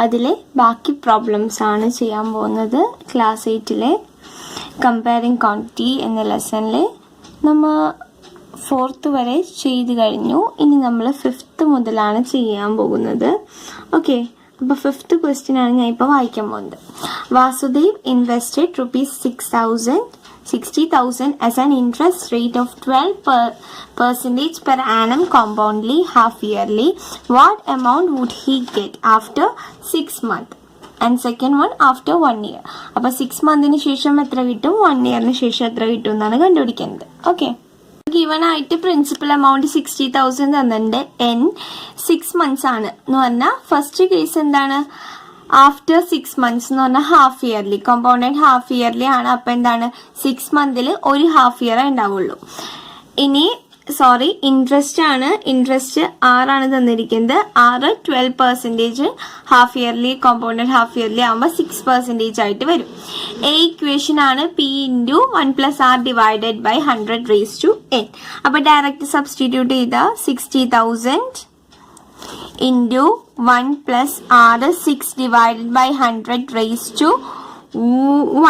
അതിലെ ബാക്കി പ്രോബ്ലംസ് ആണ് ചെയ്യാൻ പോകുന്നത്. ക്ലാസ് 8-ലെ കമ്പയറിംഗ് ക്വാണ്ടിറ്റി എന്ന ലെസണിൽ നമ്മൾ 4th വരെ ചെയ്ത് കഴിഞ്ഞു. ഇനി നമ്മൾ 5th മുതലാണ് ചെയ്യാൻ പോകുന്നത്. ഓക്കെ, അപ്പോൾ 5th ക്വസ്റ്റ്യൻ ആണ് ഞാൻ ഇപ്പോൾ വായിക്കാൻ പോകുന്നത്. Vasudev invested ₹60,000 as an interest rate of 12% per annum compoundly half yearly. What amount would he get after 6 months? And second one after 1 year. അപ്പോൾ 6 monthsന് ശേഷം എത്ര കിട്ടും, 1 yearന് ശേഷം എത്ര കിട്ടും എന്നാണ് കണ്ടുപിടിക്കേണ്ടത്. ഓക്കെ, ഗിവൺ ആയിട്ട് പ്രിൻസിപ്പൽ എമൗണ്ട് 60,000 തന്നിട്ടുണ്ട്. n 6 months ആണ് എന്ന് പറഞ്ഞാൽ ഫസ്റ്റ് കേസ് എന്താണ്, ആഫ്റ്റർ 6 months എന്ന് പറഞ്ഞാൽ half yearly, compounded half yearly ആണ്. അപ്പം എന്താണ്, 6 months ഒരു ഹാഫ് ഇയർ ഉണ്ടാവുള്ളൂ. ഇനി ഇൻട്രസ്റ്റ് ആണ്, ഇൻട്രസ്റ്റ് 6 ആണ് തന്നിരിക്കുന്നത്. 6 12% half yearly, compounded half yearly ആകുമ്പോൾ 6% ആയിട്ട് വരും. ഇക്വേഷൻ ആണ് P × 1+R divided by 100 raised to n. അപ്പൊ ഡയറക്റ്റ് സബ്സ്റ്റിറ്റ്യൂട്ട് ചെയ്ത 60,000 into 1+R 6 divided by 100 raised to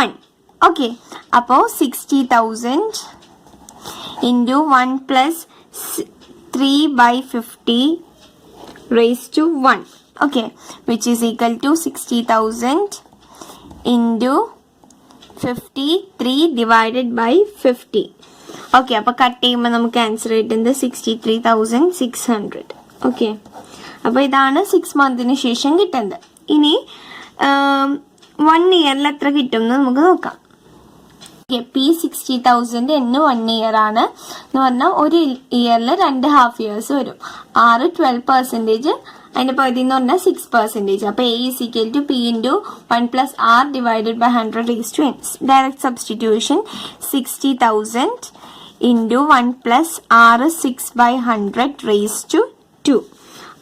1. Okay, അപ്പോൾ 60,000 into 1+3/50 raised to 1. Okay, which is equal to 60,000 into 53 divided by 50. Okay, അപ്പോൾ cut ചെയ്യുമ്പോൾ നമുക്ക് ആൻസർ കിട്ടുന്നത് 63,600. Okay, അപ്പോൾ ഇതാണ് 6 monthsന് ശേഷം കിട്ടുന്നത്. ഇനി 1 yearൽ എത്ര കിട്ടും എന്ന് നമുക്ക് നോക്കാം. P 60,000 n 1 year ആണ് എന്ന് പറഞ്ഞാൽ ഒരു ഇയറിൽ 2 ഹാഫ് ഇയേഴ്സ് വരും. 6 12%, അതിന്റെ പകുതി എന്ന് പറഞ്ഞാൽ 6%. അപ്പൊ A is equal to P into 1+R divided by 100 raised to n. Direct substitution 60,000 into 1+R 6/100 raised to 2.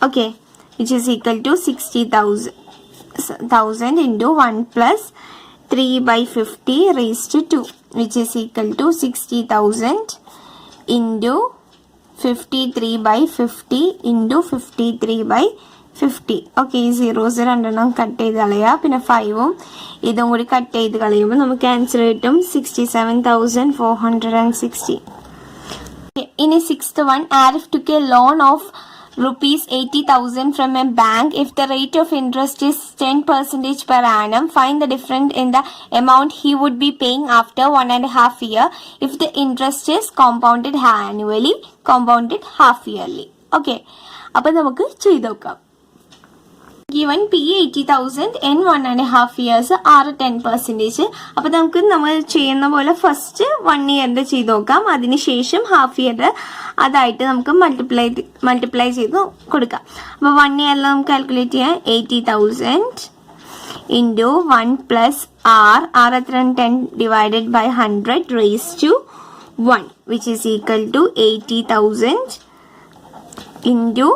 Okay, which is equal to 60,000 into 1+3/50 raised to 2, which is equal to 60,000 into 53/50 into 53/50. Okay, ഈ zeros രണ്ടെണ്ണം cut ചെയ്ത് കളയുക, പിന്നെ 5ഉം ഇതും കൂടി cut ചെയ്ത് കളയുമ്പോൾ നമുക്ക് answer കിട്ടും 67,460. ഇനി 6th one, Arif took a loan of ₹80,000 from a bank. If the rate of interest is 10% per annum, find the difference in the amount he would be paying after 1.5 years if the interest is compounded annually, compounded half yearly. Okay, അപ്പോൾ നമുക്ക് ചെയ്ത് നോക്കാം. Given P 80,000 n 1.5 years, R 10%. അപ്പോൾ നമുക്ക് നമ്മൾ ചെയ്യുന്ന പോലെ first 1 yearന്റെ ചെയ്ത് നോക്കാം, അതിനുശേഷം ഹാഫ് ഇയർ അതായിട്ട് നമുക്ക് മൾട്ടിപ്ലൈ ചെയ്ത് കൊടുക്കാം. അപ്പോൾ 1 yearൽ നമുക്ക് കാൽക്കുലേറ്റ് ചെയ്യാം. 80,000 into 1+R, R എത്ര 10 divided by 100 raised to 1, which is equal to 80,000 into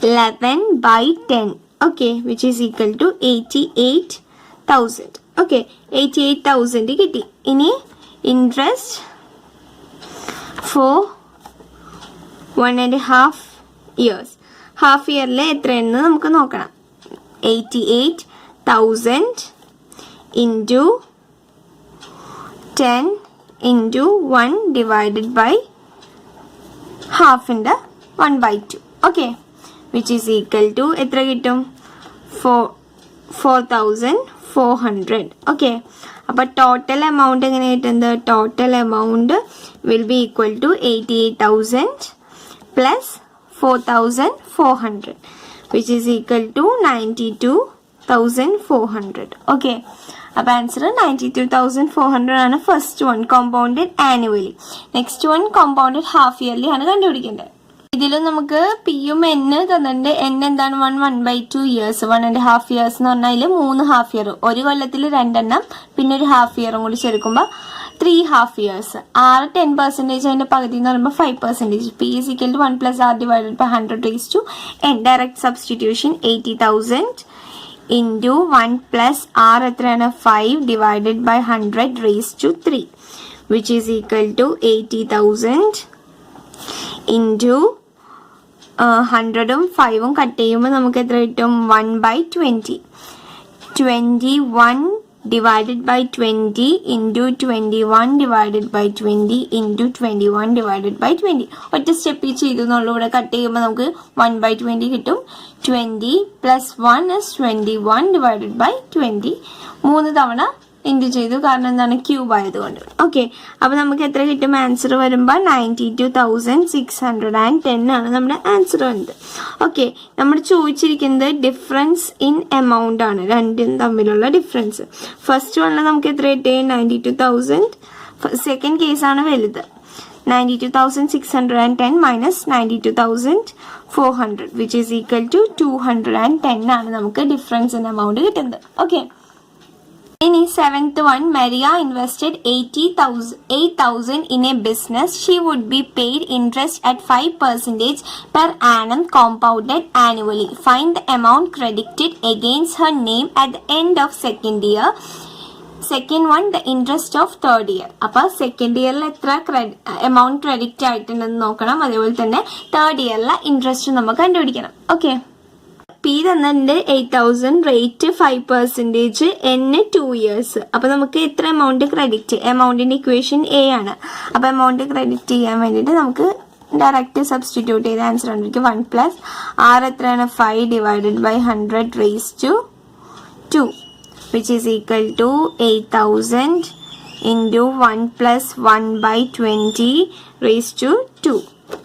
11/10. Okay, which is equal to 88,000. Okay, 88,000 കിട്ടി. ഇനി ഇൻട്രസ്റ്റ് ഫോർ 1.5 years, ഹാഫ് ഇയറിൽ എത്രയെന്ന് നമുക്ക് നോക്കണം. 88,000 into 10 into 1 divided by ഹാഫിൻ്റെ 1/2. Okay, which is equal to എത്ര കിട്ടും, 4,400. Okay, അപ്പോൾ ടോട്ടൽ എമൗണ്ട് എങ്ങനെ കിട്ടുന്നത്, total amount will be equal to 88,000 plus 4,400, which is equal to 92,400. Okay, അപ്പോൾ ആൻസർ 92,400 ആണ്. First one compounded annually, next one compounded half yearly ആണ് കണ്ടുപിടിക്കേണ്ടത്. ഇതിലും നമുക്ക് പിയും n തന്നിട്ടുണ്ട്. n എന്താണ്, 1/2 years, 1.5 years എന്ന് പറഞ്ഞാൽ 3 ഹാഫ് ഇയർ, ഒരു കൊല്ലത്തിൽ 2 എണ്ണം, പിന്നെ ഒരു ഹാഫ് ഇയറും കൂടി ചേർക്കുമ്പോൾ 3 ഹാഫ് ഇയേഴ്സ്. R 10%, അതിന്റെ പകുതി എന്ന് പറയുമ്പോൾ 5%. P is equal to 1+R divided by 100 raised to n. Direct substitution 80,000 into 1+R എത്രയാണ്, 5 divided by 100 raised to 3, which is equal to 80,000 into 100ഉം 5ഉം cut ചെയ്യുമ്പോൾ നമുക്ക് എത്ര കിട്ടും? 1/20. 21 divided by 20 into 21 divided by 20 into 21 divided by 20. ഒറ്റ step ചെയ്തു എന്നുള്ളൂ. ഇവിടെ cut ചെയ്യുമ്പോൾ നമുക്ക് 1/20 കിട്ടും. 20 plus 1 is 21 divided by 20. 3 തവണ ഇൻറ്റു ചെയ്തു, കാരണം എന്താണ്? ക്യൂബ് ആയതുകൊണ്ട്. ഓക്കെ, അപ്പോൾ നമുക്ക് എത്ര കിട്ടും? ആൻസർ വരുമ്പോൾ 92,610 ആണ് നമ്മുടെ ആൻസർ വരുന്നത്. ഓക്കെ, നമ്മൾ ചോദിച്ചിരിക്കുന്നത് ഡിഫറൻസ് ഇൻ എമൗണ്ട് ആണ്, രണ്ടും തമ്മിലുള്ള ഡിഫറൻസ്. ഫസ്റ്റ് വണ്ണിൽ നമുക്ക് എത്ര കിട്ടി? 92,000. സെക്കൻഡ് കേസാണ് വലുത്. 92,610 minus 92,400 which is equal to 210 ആണ് നമുക്ക് ഡിഫറൻസ് ഇൻ എമൗണ്ട് കിട്ടുന്നത്. ഓക്കെ, ഇനി 7th one, Maria invested 8,000 in a business. She would be paid interest at 5% per annum compounded annually. Find the amount credited against her name at the end of second year. Second one, the interest of third year. അപ്പോൾ second ഇയറിൽ എത്ര amount credit ആയിട്ടുണ്ടെന്ന് നോക്കണം. അതേപോലെ തന്നെ third ഇയറിലെ interest നമുക്ക് കണ്ടുപിടിക്കണം. Okay, P തന്നിട്ടുണ്ട് 8,000, rate 5%, N 2 years. അപ്പോൾ നമുക്ക് എത്ര എമൗണ്ട് ക്രെഡിറ്റ്? എമൗണ്ടിൻ്റെ ഇക്വേഷൻ എ ആണ്. അപ്പോൾ എമൗണ്ട് ക്രെഡിറ്റ് ചെയ്യാൻ വേണ്ടിയിട്ട് നമുക്ക് ഡയറക്റ്റ് സബ്സ്റ്റിറ്റ്യൂട്ട് ചെയ്ത ആൻസർ കണ്ടിരിക്കും. 1 plus R എത്രയാണ്? 5 divided by 100 raised to 2 which is equal to 8,000 into 1 plus 1/20 raised to 2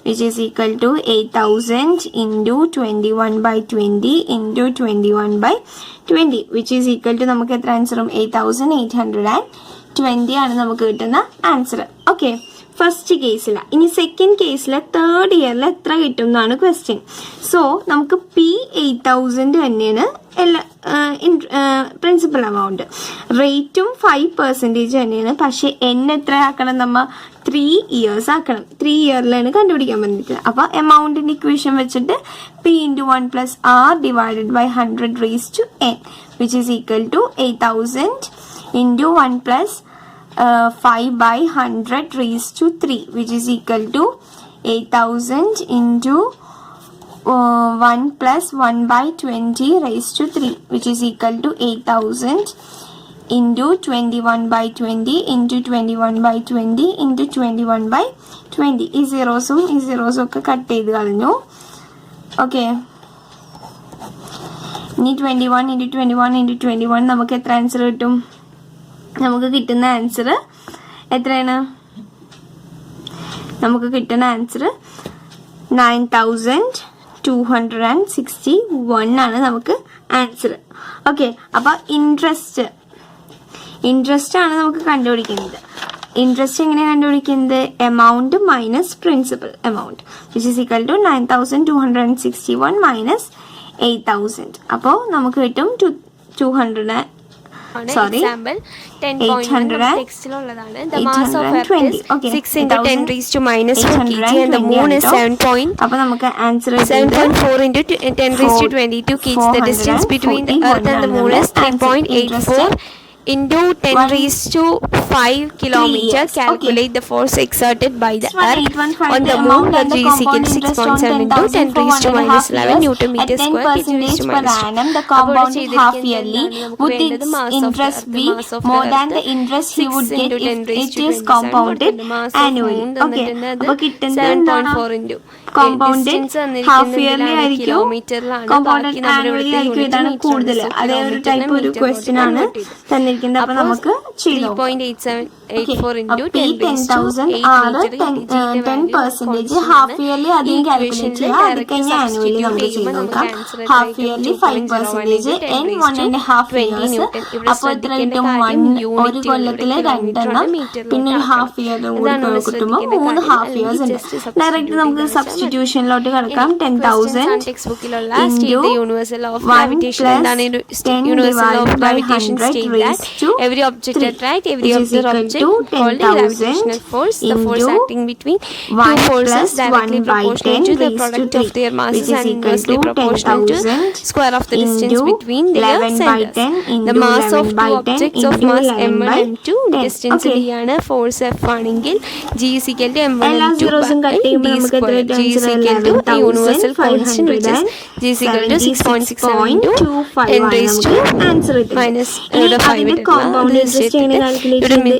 which is equal to 8,000 into 21/20 into 21/20 which is equal to നമുക്ക് എത്ര ആൻസറും? 8,820 ആണ് നമുക്ക് കിട്ടുന്ന ആൻസർ. ഓക്കെ, ഫസ്റ്റ് കേസിൽ. ഇനി സെക്കൻഡ് കേസിൽ തേർഡ് ഇയറിൽ എത്ര കിട്ടും എന്നാണ് ക്വസ്റ്റ്യൻ. സോ നമുക്ക് പി 8,000 തന്നെയാണ് എല്ലാ പ്രിൻസിപ്പൽ എമൗണ്ട്. റേറ്റും 5% തന്നെയാണ്. പക്ഷെ എൻ എത്ര ആക്കണം? നമ്മൾ 3 years ആക്കണം. 3 ഇയറിലാണ് കണ്ടുപിടിക്കാൻ വേണ്ടിയിട്ട്. അപ്പോൾ എമൗണ്ടിൻ്റെ ഇക്വേഷൻ വെച്ചിട്ട് P into 1 plus R divided by 100 raised to N which is equal to 8,000 into 1 plus 5/100 raised to 3 which is equal to 8,000 into 1 plus 1/20 raised to 3 which is equal to 8,000 into 21/20 into 21/20 into 21/20. ഈ സീറോസും ഒക്കെ cut ചെയ്ത് കളഞ്ഞു. Okay, ഇനി 21 into 21 into 21 നമുക്ക് എത്ര answer കിട്ടും? നമുക്ക് കിട്ടുന്ന ആൻസർ എത്രയാണ്? നമുക്ക് കിട്ടുന്ന ആൻസർ 9,261 ആണ് നമുക്ക് ആൻസർ. ഓക്കെ, അപ്പോൾ ഇൻട്രസ്റ്റ് ആണ് നമുക്ക് കണ്ടുപിടിക്കുന്നത്. ഇൻട്രസ്റ്റ് എങ്ങനെ കണ്ടുപിടിക്കുന്നത്? Amount minus principal amount which is equal to 9,261 minus 8,000. അപ്പോൾ നമുക്ക് കിട്ടും 820. അപ്പോൾ നമുക്ക് answer 7.4 into 10 raised to 22 kgs. The distance between the earth and the moon is 3.84 into 10 raised to 5 kilometers. Calculate the force exerted by the earth on the moon. The G is equal to 6.7 into 10 raised to minus 11 Newton meter square. 10% per annum, the compound half yearly. Would its interest be more than the interest he would get if it is compounded annually? Okay, അപ്പോൾ കിട്ടുന്നത് എന്താണ്? Compounded half yearly ആയിരിക്കും, compounded annually ആയിരിക്കും. ഇതാണ് കൂടുതൽ. അതേ ഒരു type ഒരു ക്വസ്റ്റ്യൻ ആണ് തന്നിരിക്കുന്നത്. അപ്പോൾ നമുക്ക് ചെയ്തു. 10,000 ആണ് 10% ഹാഫ് ഇയർലി അധികം കാൽക്കുലേറ്റ് ചെയ്യുക. അത് കഴിഞ്ഞ് ആനുവലി നമുക്ക് ചെയ്ത് നോക്കാം. Half yearly 5% N 1.5 years. അപ്പോൾ എത്ര കിട്ടും? ഒരു കൊല്ലത്തില് 2 എണ്ണം, പിന്നെ ഒരു ഹാഫ് ഇയറും കൂടി കിട്ടുമ്പോൾ 3 ഹാഫ് ഇയേഴ്സ് ഉണ്ട്. ഡയറക്റ്റ് നമുക്ക് സബ്സ്റ്റിറ്റ്യൂഷനിലോട്ട് കിടക്കാം. 10,000 into 1 plus 10 divided by 100 raised Every object at right, every other object called a gravitational force. The force acting between two forces directly proportional to the product of their masses and inversely proportional to square of the distance between their centers. The mass of two objects of mass m1 m2 distance d ആണ്, force f ആണെങ്കിൽ g is equal to m1 m2 by d square. G is equal to a universal constant which is g is equal to 6.67 into 10 raised to minus 5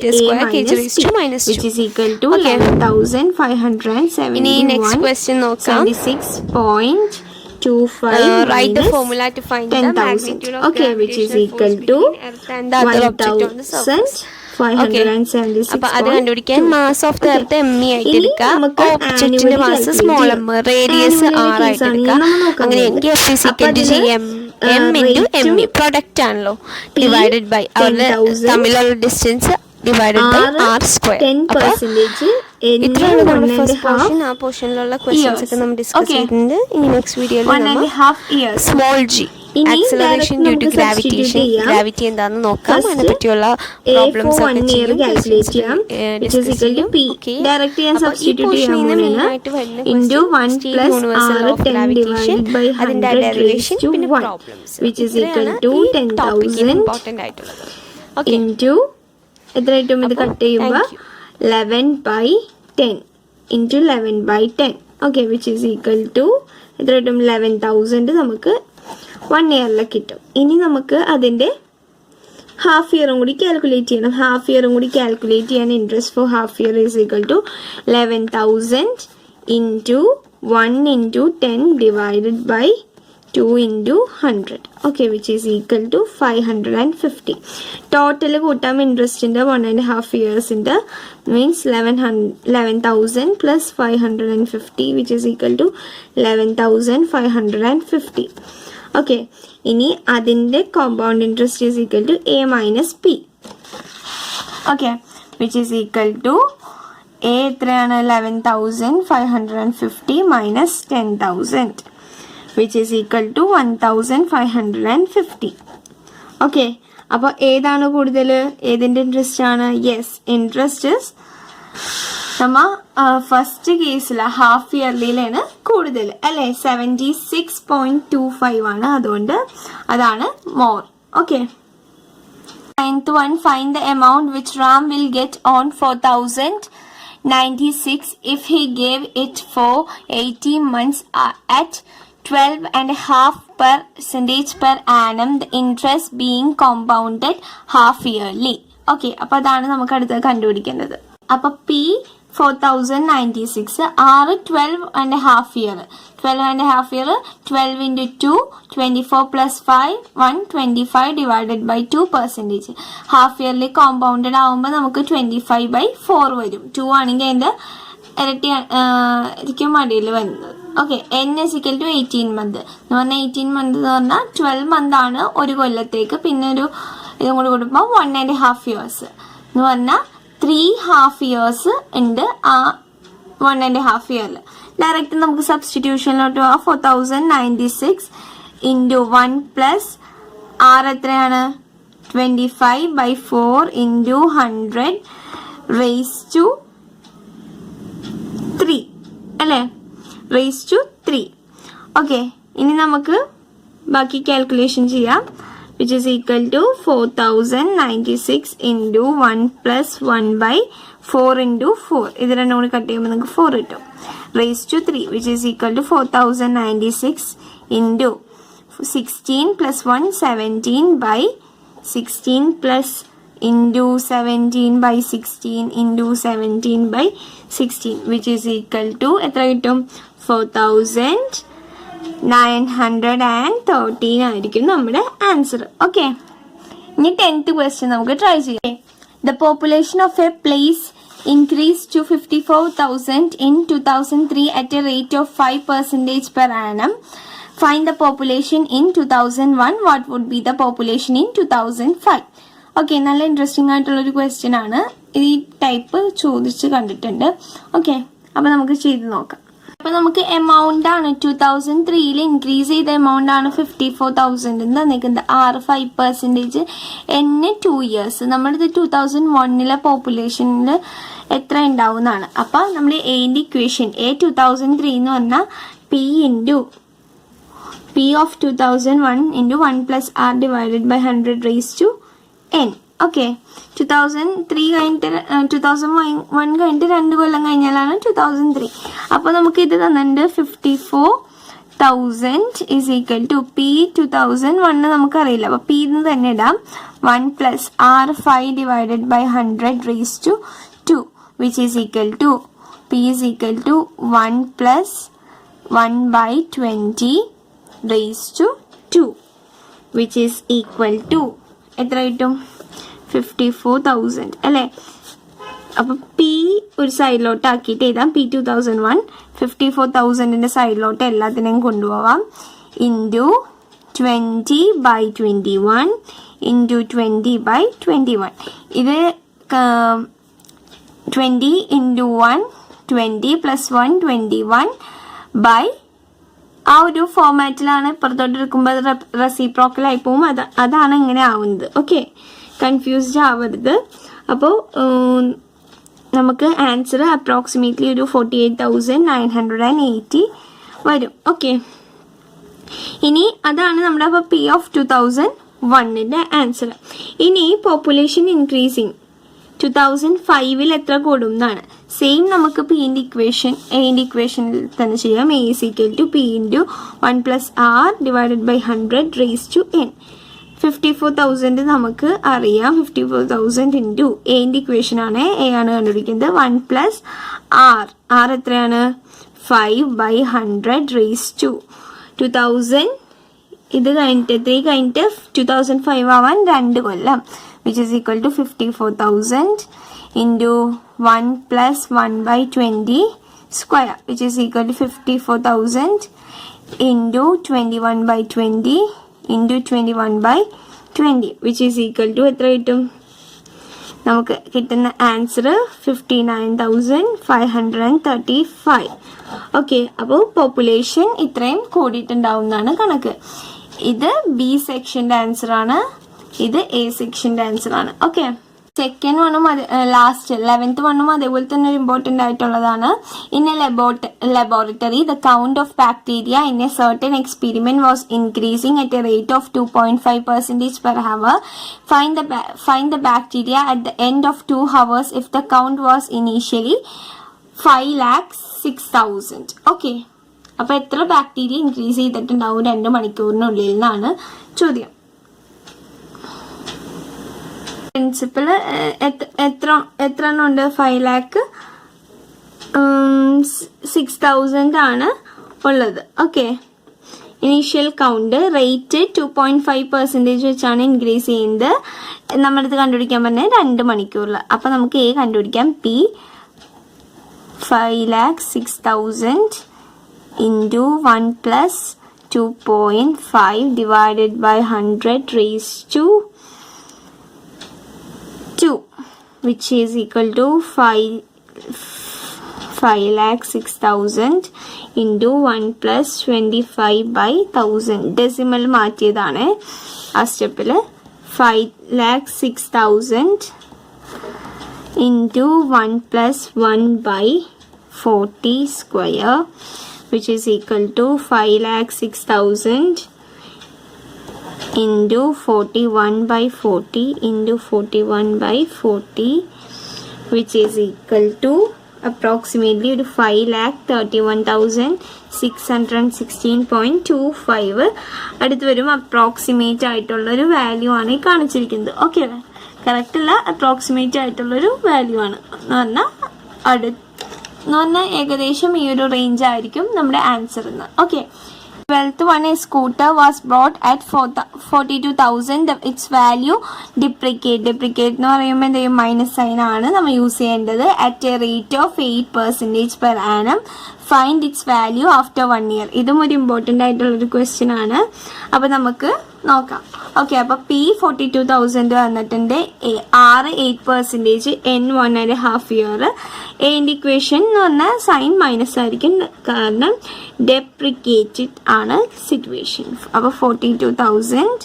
square kg raised to minus 2 which is equal to 11,571. ഇനി next question നോക്കാം. 76.25 write the formula to find the magnitude of which is equal to earth and the other object on the surface. 576. അപ്പോൾ അത് കണ്ടുപിടിക്കാൻ mass of the earth M E ആയിട്ട് എടുക്കുക, ഒബ്ജക്റ്റിന്റെ mass small M, radius R ആയിട്ട് എടുക്കുക. അങ്ങനെയെങ്കിൽ F is equal to G M into M E product ആണല്ലോ, ഡിവൈഡഡ് ബൈ അവരുടെ തമ്മിലുള്ള distance divided by R square. ഇത്രയാണ് നമ്മുടെ ഫസ്റ്റ് പോർഷൻ. ആ പോർഷനിലുള്ള ക്വസ്റ്റ്യൻസ് ഒക്കെ നമ്മൾ ഡിസ്കസ് ചെയ്തിട്ടുണ്ട്. ഇനി നെക്സ്റ്റ് വീഡിയോയിൽ small G acceleration due to gravitation, gravity എന്താണെന്ന് നോക്കാം, അതിനെ പറ്റിയുള്ള പ്രോബ്ലംസ് ഒക്കെ ചെയ്യും. ഈ പോർഷനിൽ നിന്ന് മെയിനായിട്ട് വരുന്ന യൂണിവേഴ്സൽ ഓഫ് ഗ്രാവിറ്റേഷൻ, അതിന്റെ ഡെറിവേഷൻ, പിന്നെ പ്രോബ്ലംസ്. ഇത്രയാണ് ഈ ടോപ്പിക്കിൽ ഇമ്പോർട്ടന്റ് ആയിട്ടുള്ളത്. ഓക്കെ, എത്രയായിട്ടും ഇത് കട്ട് ചെയ്യുമ്പോൾ 11/10 into 11/10 okay, which is equal to എത്രയായിട്ടും 11,000 നമുക്ക് 1 ഇയറിൽ കിട്ടും. ഇനി നമുക്ക് അതിൻ്റെ ഹാഫ് ഇയറും കൂടി കാൽക്കുലേറ്റ് ചെയ്യണം. ഹാഫ് ഇയറും കൂടി കാൽക്കുലേറ്റ് ചെയ്യാൻ interest for half year is equal to 11,000 into 1 into 10 divided by 2 into 100 okay, which is equal to 550. Total കൂട്ടാം ഇൻട്രസ്റ്റിൻ്റെ 1.5 ഇയേഴ്സിൻ്റെ means 11,000 plus 550 which is equal to 11,550. Okay, ഇനി അതിൻ്റെ compound interest is equal to A minus P. Okay, which is equal to A എത്രയാണ് 11,550 minus 10,000 which is equal to 1,550. Okay, അപ്പോൾ ഏതാണ് കൂടുതൽ, ഏതിൻ്റെ ഇൻട്രസ്റ്റ് ആണ്? യെസ്, ഇൻട്രസ്റ്റ് നമ്മ ഫസ്റ്റ് കേസിൽ ഹാഫ് ഇയർലിയിലാണ് കൂടുതൽ അല്ലേ, 76.25 ആണ്, അതുകൊണ്ട് അതാണ് more. Okay, 9th one, find the amount which Ram will get on 4,096 if he gave it for 80 months at 12.5% per annum, the interest being compounded half yearly. Okay, അപ്പോൾ അതാണ് നമുക്ക് അടുത്തത് കണ്ടുപിടിക്കേണ്ടത്. അപ്പോൾ പി 4,096, ആറ് 12.5 year, 12.5 year 12 into 2 24 plus 5 125 divided by 2%. Half yearly compounded ആകുമ്പോൾ നമുക്ക് 25/4 വരും. 2 ആണെങ്കിൽ അതിൻ്റെ ഇരട്ടിക്കും മടിയിൽ വരുന്നത്. Okay, n is equal to 18 month എന്ന് പറഞ്ഞാൽ 18 month എന്ന് പറഞ്ഞാൽ 12 month ആണ് ഒരു കൊല്ലത്തേക്ക്, പിന്നെ ഒരു ഇതും കൂടി കൊടുക്കുമ്പോൾ 1.5 years എന്ന് പറഞ്ഞാൽ 3 half years ഉണ്ട് ആ 1.5 ഇയറിൽ. ഡയറക്റ്റ് നമുക്ക് സബ്സ്റ്റിറ്റ്യൂഷനിലോട്ട് പോവാം. 4,096 into 1 plus r എത്രയാണ് 25/4 into 100 raised to 3 അല്ലേ, raised to 3. ഓക്കെ, ഇനി നമുക്ക് ബാക്കി കാൽക്കുലേഷൻ ചെയ്യാം. which is equal to 4,096 into 1 plus 1/4 into 4. ഇത് രണ്ടും കൂടി കട്ട് ചെയ്യുമ്പോൾ നമുക്ക് 4 കിട്ടും. raised to 3 which is equal to 4,096 into 16 plus 1 17/16 plus into 17/16 into 17/16 which is equal to എത്ര കിട്ടും 4,913 ആയിരിക്കും നമ്മുടെ ആൻസർ. ഓക്കെ, ഇനി 10th ക്വസ്റ്റ്യൻ നമുക്ക് ട്രൈ ചെയ്യാം. The population of A place increased to 54,000 in 2003 at a rate of 5% per annum. Find the population in 2001. What would be the population in 2005? Okay, നല്ല interesting ആയിട്ടുള്ളൊരു question ആണ്. ഈ type ചോദിച്ച് കണ്ടിട്ടുണ്ട്. Okay, അപ്പോൾ നമുക്ക് ചെയ്ത് നോക്കാം. അപ്പോൾ നമുക്ക് എമൗണ്ട് ആണ് 2003 ഇൻക്രീസ് ചെയ്ത എമൗണ്ട് ആണ് 54,000 തന്നിരിക്കുന്നത്. 5% N 2 years. നമ്മളിത് 2001 പോപ്പുലേഷനിൽ എത്ര ഉണ്ടാവും എന്നാണ്. അപ്പോൾ നമ്മൾ എന്റെ ഇക്വേഷൻ 2003 എന്ന് പറഞ്ഞാൽ P of 2001 into 1 plus R divided by 100 raised to N. Okay, 2003 കഴിഞ്ഞിട്ട് 2001 കഴിഞ്ഞിട്ട് 2 കൊല്ലം കഴിഞ്ഞാലാണ് 2003. അപ്പോൾ നമുക്ക് ഇത് തന്നിട്ടുണ്ട് 54,000 is equal to P 2001 നമുക്കറിയില്ല. അപ്പോൾ P എന്ന് തന്നെ ഇടാം. 1 plus R 5 divided by 100 raised to 2 which is equal to P is equal to 1 plus 1 by 20 raised to 2 which is equal to എത്ര കിട്ടും? 54,000 അല്ലേ? അപ്പോൾ P ഒരു സൈഡിലോട്ട് ആക്കിയിട്ട് എഴുതാം. P 2001 54,000 സൈഡിലോട്ട് എല്ലാത്തിനെയും കൊണ്ടുപോവാം. Into 20/21 into 20/21. ഇത് 20 ഇൻറ്റു 1 20 പ്ലസ് 1 21 ബൈ ആ ഒരു ഫോമാറ്റിലാണ് ഇപ്പുറത്തോട്ട് എടുക്കുമ്പോൾ റെസിപ്രോക്കൽ ആയി പോകും. അതാണ് ഇങ്ങനെ ആവുന്നത്. ഓക്കെ, കൺഫ്യൂസ്ഡ് ആവരുത്. അപ്പോൾ നമുക്ക് ആൻസർ അപ്രോക്സിമേറ്റ്ലി ഒരു 48,980 വരും. ഓക്കെ, ഇനി അതാണ് നമ്മുടെ അപ്പോൾ P of 2001 ആൻസർ. ഇനി പോപ്പുലേഷൻ ഇൻക്രീസിങ് 2005 എത്ര കൂടും എന്നാണ്. സെയിം നമുക്ക് എന്റെ ഇക്വേഷനിൽ തന്നെ ചെയ്യാം. A is equal to P into 1 plus R divided by 100 raised to N. 54,000 നമുക്ക് അറിയാം. 54,000 ഇൻറ്റു എന്റെ ഇക്വേഷൻ ആണ്. എ ആണ് കണ്ടുപിടിക്കുന്നത്. 1 plus R എത്രയാണ്? 5/100 raised to 2000. ഇത് കഴിഞ്ഞിട്ട് 3 കഴിഞ്ഞിട്ട് 2005 ആവാൻ 2 കൊല്ലം which is equal to 54,000 into 1 plus 1/20 square which is equal to 54,000 into 21/20 into 21/20 which is equal to എത്ര കിട്ടും? നമുക്ക് കിട്ടുന്ന ആൻസർ 59,535. ഓക്കെ, അപ്പോൾ പോപ്പുലേഷൻ ഇത്രയും കൂടിയിട്ടുണ്ടാവും എന്നാണ് കണക്ക്. ഇത് ബി സെക്ഷൻ്റെ ആൻസർ ആണ്. ഇത് എ സെക്ഷൻ്റെ ആൻസർ ആണ്. ഓക്കെ, സെക്കൻഡ് വണ്ണും ലാസ്റ്റ് 11th വണ്ണും അതേപോലെ തന്നെ ഒരു ഇമ്പോർട്ടൻ്റ് ആയിട്ടുള്ളതാണ്. In A laboratory the count of bacteria in A certain experiment was increasing at A rate of 2.5% per hour. Find the bacteria at the end of 2 hours if the count was initially 5,06,000. Okay, അപ്പോൾ എത്ര bacteria increase ചെയ്തിട്ടുണ്ടാവും 2 മണിക്കൂറിനുള്ളിൽ എന്നാണ് ചോദ്യം. Principle എത്ര എണ്ണം ഉണ്ട്? 5,06,000 ആണ് ഉള്ളത്. ഓക്കെ, ഇനീഷ്യൽ കൗണ്ട് റേറ്റ് 2.5% വെച്ചാണ് ഇൻക്രീസ് ചെയ്യുന്നത്. നമ്മളത് കണ്ടുപിടിക്കാൻ പറഞ്ഞാൽ 2 മണിക്കൂറിൽ. അപ്പം നമുക്ക് എ കണ്ടുപിടിക്കാം. P 5,06,000 into 1 plus 2.5 divided by 100 raised to 2 which is equal to 5,06,000 into 1 plus 25/1000. Decimal മാറ്റിയതാണ് ആ സ്റ്റെപ്പിൽ. 5,06,000 into 1 plus 1/40 square which is equal to 5,06,000 into 41/40 into 41/40 which is equal to approximately 5,31,616.25. അടുത്ത് വരും അപ്രോക്സിമേറ്റ് ആയിട്ടുള്ളൊരു വാല്യൂ ആണ് ഈ കാണിച്ചിരിക്കുന്നത്. Okay, correct അല്ല, approximate ആയിട്ടുള്ളൊരു വാല്യൂ ആണ് എന്ന് പറഞ്ഞാൽ ഏകദേശം ഈ ഒരു റേഞ്ച് ആയിരിക്കും നമ്മുടെ ആൻസർ എന്ന്. Okay, 12th one, a scooter was bought at 42,000. Its value deprecate എന്ന് പറയുമ്പോൾ എന്തെങ്കിലും മൈനസ് സൈൻ ആണ് നമ്മൾ യൂസ് ചെയ്യേണ്ടത്. At A rate of 8% per annum. Find it's value after 1 year. ഇതും ഒരു ഇമ്പോർട്ടൻ്റ് ആയിട്ടുള്ളൊരു ക്വസ്റ്റ്യൻ ആണ്. അപ്പോൾ നമുക്ക് നോക്കാം. ഓക്കെ, അപ്പോൾ P 42,000 വന്നിട്ടുണ്ട്. R 8%, N 1.5 year. എൻ്റെ ഇക്വേഷൻ എന്ന് പറഞ്ഞാൽ സൈൻ മൈനസ് ആയിരിക്കും, കാരണം ഡെപ്രിക്കേറ്റഡ് ആണ് സിറ്റുവേഷൻ. അപ്പോൾ 42,000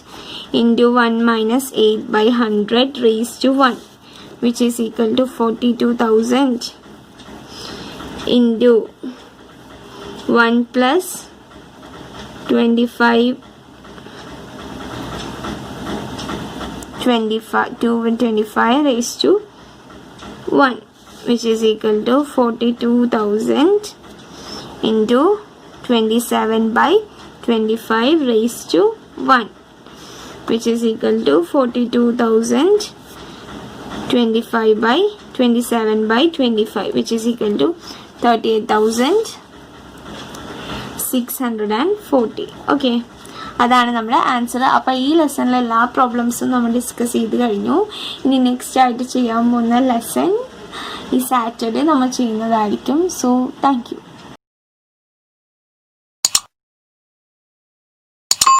into 1 minus 8/100 raised to 1, which is equal to 42,000 into 1 plus 25 raised to 1, which is equal to 42,000 into 27/25 raised to 1, which is equal to 42,025/27/25, which is equal to 38,640. Okay, അതാണ് നമ്മുടെ answer. അപ്പോൾ ഈ ലെസണിലെ എല്ലാ പ്രോബ്ലംസും നമ്മൾ ഡിസ്കസ് ചെയ്ത് കഴിഞ്ഞു. ഇനി നെക്സ്റ്റ് ആയിട്ട് ചെയ്യാൻ പോകുന്ന ലെസൺ ഈ സാറ്റർഡേ നമ്മൾ ചെയ്യുന്നതായിരിക്കും. So thank you.